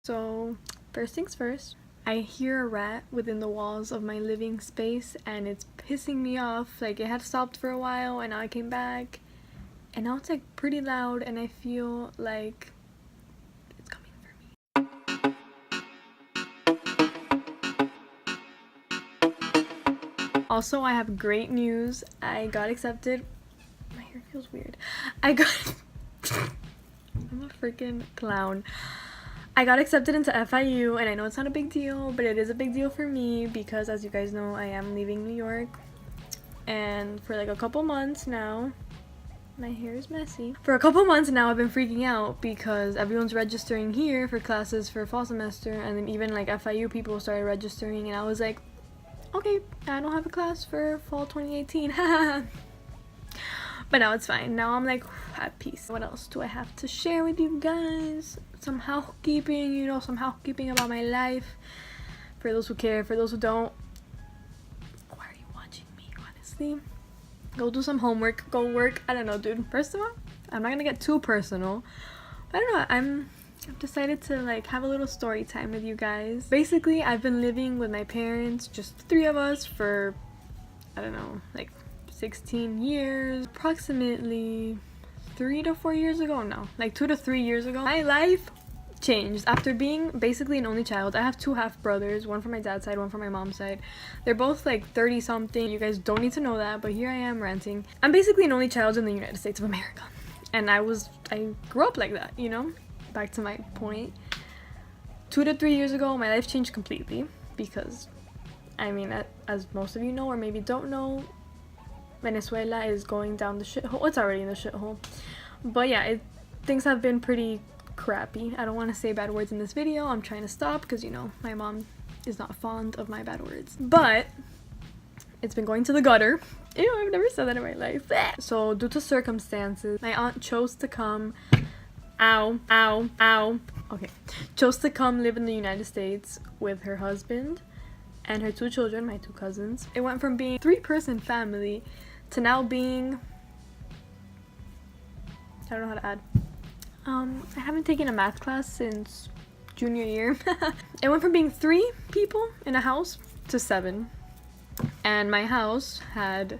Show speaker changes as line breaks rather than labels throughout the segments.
So first things first, I hear a rat within the walls of my living space and it's pissing me off. Like, it had stopped for a while and now I came back and now it's like pretty loud and I feel like it's coming for me. Also, I have great news. I got accepted. My hair feels weird. I'm a freaking clown. I got accepted into FIU, and I know it's not a big deal, but it is a big deal for me because, as you guys know, I am leaving New York. And for like a couple months now, my hair is messy. For a couple months now, I've been freaking out because everyone's registering here for classes for fall semester, and then even like FIU people started registering, and I was like, okay, I don't have a class for fall 2018, haha. But now it's fine. Now I'm like at peace. What else do I have to share with you guys? Some housekeeping, you know, some housekeeping about my life. For those who care, for those who don't. Why are you watching me, honestly? Go do some homework, go work. I don't know, dude. First of all, I'm not gonna get too personal. I don't know, I've decided to like have a little story time with you guys. Basically, I've been living with my parents, just the three of us, for, I don't know, like 16 years. Approximately 3 to 4 years ago, no, like 2 to 3 years ago, my life changed after being basically an only child. I have two half brothers, one from my dad's side, one from my mom's side. They're both like 30 something. You guys don't need to know that, but here I am ranting. I'm basically an only child in the United States of America, and I grew up like that, you know. Back to my point, 2 to 3 years ago, my life changed completely because, I mean, as most of you know or maybe don't know, Venezuela is going down the shithole. It's already in the shithole. But yeah, things have been pretty crappy. I don't want to say bad words in this video. I'm trying to stop because, you know, my mom is not fond of my bad words. But it's been going to the gutter. Ew, I've never said that in my life. So due to circumstances, my aunt chose to come. Okay. Chose to come live in the United States with her husband and her two children, my two cousins. It went from being a 3-person family to now being, I don't know how to add. I haven't taken a math class since junior year. It went from being 3 people in a house to 7. And my house had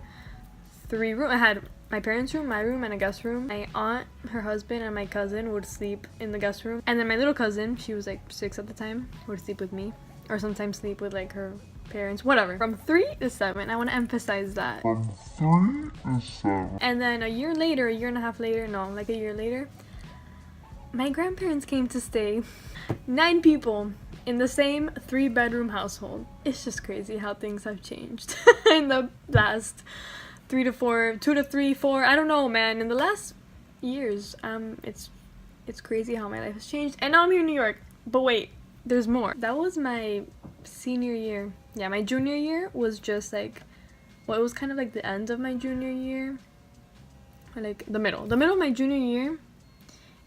3 rooms. I had my parents' room, my room, and a guest room. My aunt, her husband, and my cousin would sleep in the guest room. And then my little cousin, she was like 6 at the time, would sleep with me. Or sometimes sleep with like her parents, whatever. From 3 to 7, I want to emphasize that.
From 3 to 7.
And then a year later, a year and a half later, no, like a year later, my grandparents came to stay. 9 people in the same 3-bedroom household. It's just crazy how things have changed in the last 3 to 4, 2 to 3, 4, I don't know, man. In the last years, it's crazy how my life has changed. And now I'm here in New York. But wait, there's more. That was my senior year. Yeah, my junior year was just like, well, it was kind of like the end of my junior year, or like the middle of my junior year.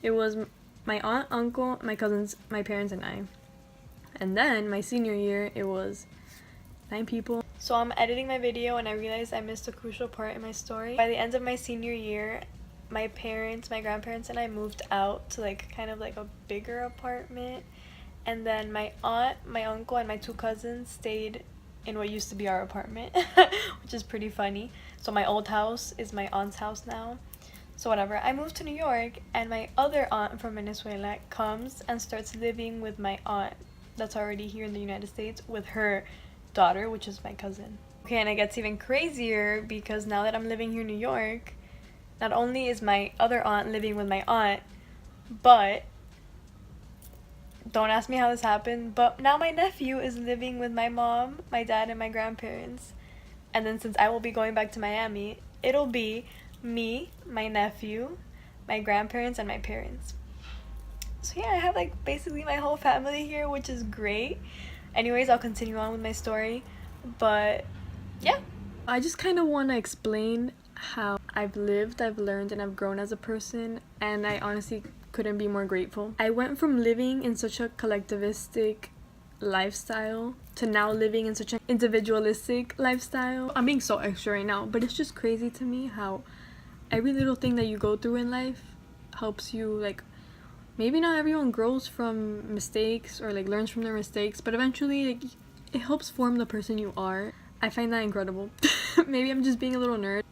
It was my aunt, uncle, my cousins, my parents, and I. And then my senior year, it was 9 people. So I'm editing my video and I realized I missed a crucial part in my story. By the end of my senior year, my parents, my grandparents, and I moved out to like kind of like a bigger apartment. And then my aunt, my uncle, and my 2 cousins stayed in what used to be our apartment, which is pretty funny. So my old house is my aunt's house now. So whatever, I moved to New York, and my other aunt from Venezuela comes and starts living with my aunt that's already here in the United States with her daughter, which is my cousin. Okay, and it gets even crazier because now that I'm living here in New York, not only is my other aunt living with my aunt, but don't ask me how this happened, but now my nephew is living with my mom, my dad, and my grandparents. And then since I will be going back to Miami, it'll be me, my nephew, my grandparents, and my parents. So yeah, I have like basically my whole family here, which is great. Anyways, I'll continue on with my story, but yeah. I just kind of want to explain how I've lived, I've learned, and I've grown as a person, and I honestly couldn't be more grateful. I went from living in such a collectivistic lifestyle to now living in such an individualistic lifestyle. I'm being so extra right now, but it's just crazy to me how every little thing that you go through in life helps you like maybe not everyone grows from mistakes or like learns from their mistakes, but eventually like it helps form the person you are. I find that incredible. Maybe I'm just being a little nerd.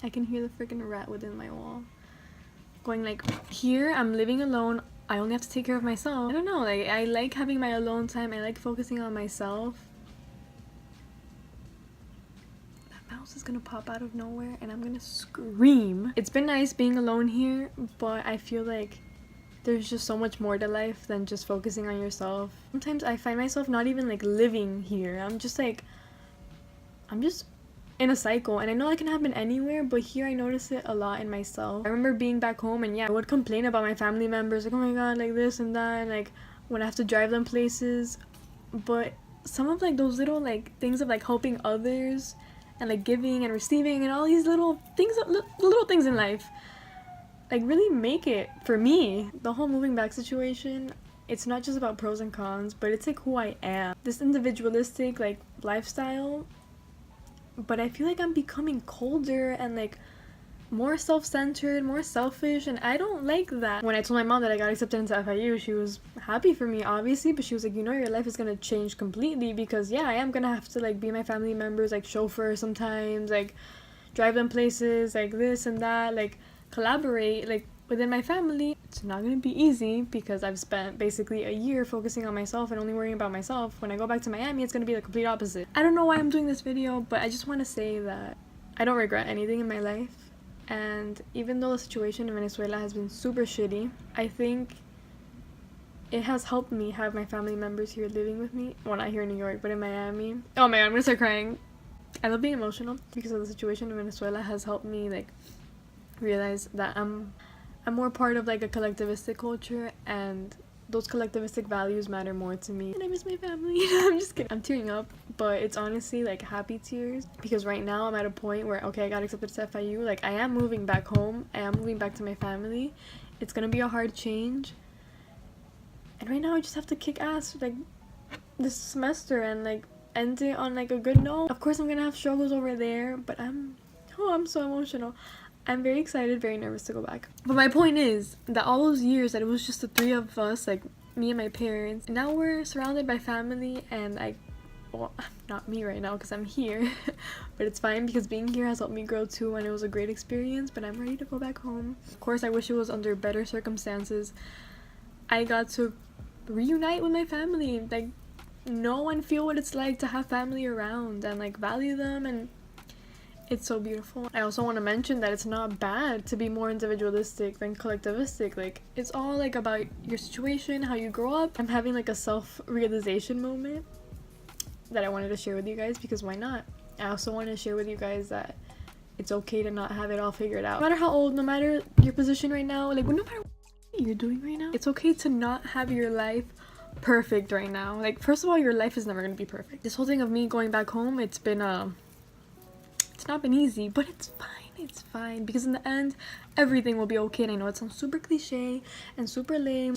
I can hear the freaking rat within my wall going like, here I'm living alone, I only have to take care of myself. I don't know, like I like having my alone time, I like focusing on myself. That mouse is gonna pop out of nowhere and I'm gonna scream. It's been nice being alone here, but I feel like there's just so much more to life than just focusing on yourself. Sometimes I find myself not even like living here. I'm just in a cycle, and I know that can happen anywhere, but here I notice it a lot in myself. I remember being back home and yeah, I would complain about my family members, like, oh my god, like this and that, and like when I have to drive them places. But some of like those little like things of like helping others and like giving and receiving and all these little things, little things in life, like really make it for me. The whole moving back situation, it's not just about pros and cons, but it's like who I am. This individualistic like lifestyle, but I feel like I'm becoming colder and like more self-centered, more selfish, and I don't like that. When I told my mom that I got accepted into FIU, she was happy for me, obviously, but she was like, you know, your life is gonna change completely, because yeah, I am gonna have to like be my family members like chauffeur sometimes, like drive them places, like this and that, like collaborate like within my family. It's not gonna be easy because I've spent basically a year focusing on myself and only worrying about myself. When I go back to Miami, it's gonna be the complete opposite. I don't know why I'm doing this video, but I just want to say that I don't regret anything in my life. And even though the situation in Venezuela has been super shitty, I think it has helped me have my family members here living with me. Well, not here in New York, but in Miami. Oh my god, I'm gonna start crying. I love being emotional because of the situation in Venezuela has helped me like realize that I'm more part of like a collectivistic culture, and those collectivistic values matter more to me. And I miss my family. I'm just kidding. I'm tearing up, but it's honestly like happy tears, because right now I'm at a point where, okay, I got accepted to FIU, like I am moving back home, I am moving back to my family. It's gonna be a hard change, and right now I just have to kick ass like this semester and like end it on like a good note. Of course I'm gonna have struggles over there, but I'm so emotional. I'm very excited, very nervous to go back. But my point is that all those years that it was just the three of us, like me and my parents, now we're surrounded by family, and well, not me right now because I'm here, but it's fine because being here has helped me grow too, and it was a great experience, but I'm ready to go back home. Of course, I wish it was under better circumstances. I got to reunite with my family, like know and feel what it's like to have family around and like value them, and it's so beautiful. I also want to mention that it's not bad to be more individualistic than collectivistic. Like, it's all like about your situation, how you grow up. I'm having like a self-realization moment that I wanted to share with you guys, because why not? I also want to share with you guys that it's okay to not have it all figured out. No matter how old, no matter your position right now, like no matter what you're doing right now, it's okay to not have your life perfect right now. Like, first of all, your life is never gonna be perfect. This whole thing of me going back home, it's not been easy, but it's fine, because in the end everything will be okay. And I know it sounds super cliche and super lame,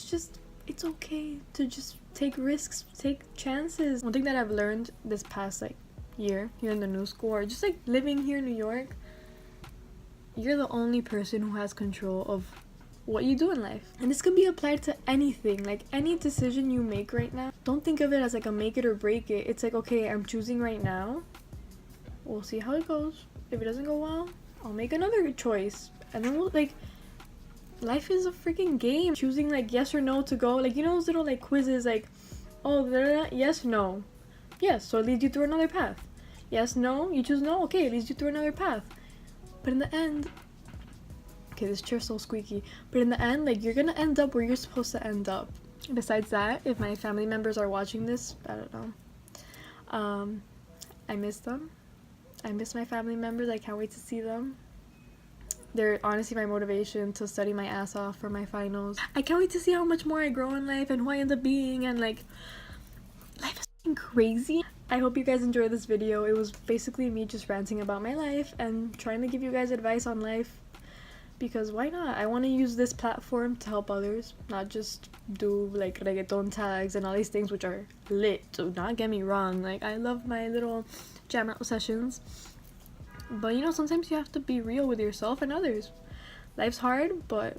it's okay to just take risks, take chances. One thing that I've learned this past like year here in the new school, or just like living here in New York, you're the only person who has control of what you do in life. And this can be applied to anything, like any decision you make right now. Don't think of it as like a make it or break it. It's like, okay, I'm choosing right now, we'll see how it goes. If it doesn't go well, I'll make another choice, and then we'll like, life is a freaking game. Choosing like yes or no to go, like, you know those little like quizzes, like, oh, yes, no, yes, so it leads you through another path. Yes, no, you choose no, okay, it leads you through another path. But in the end, okay, this chair's so squeaky, but in the end, like, you're gonna end up where you're supposed to end up. Besides that, if my family members are watching this, I don't know, I miss them. I miss my family members. I can't wait to see them. They're honestly my motivation to study my ass off for my finals. I can't wait to see how much more I grow in life and who I end up being, and like, life is crazy. I hope you guys enjoyed this video. It was basically me just ranting about my life and trying to give you guys advice on life, because why not? I want to use this platform to help others, not just do like reggaeton tags and all these things, which are lit, do not get me wrong. Like, I love my little jam out sessions, but you know, sometimes you have to be real with yourself and others. Life's hard, but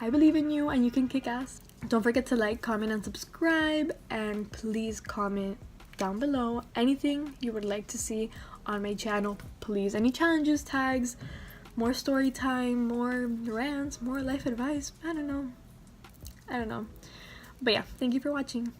I believe in you and you can kick ass. Don't forget to like, comment, and subscribe, and please comment down below anything you would like to see on my channel. Please, any challenges, tags, more story time, more rants, more life advice. I don't know, but yeah, thank you for watching.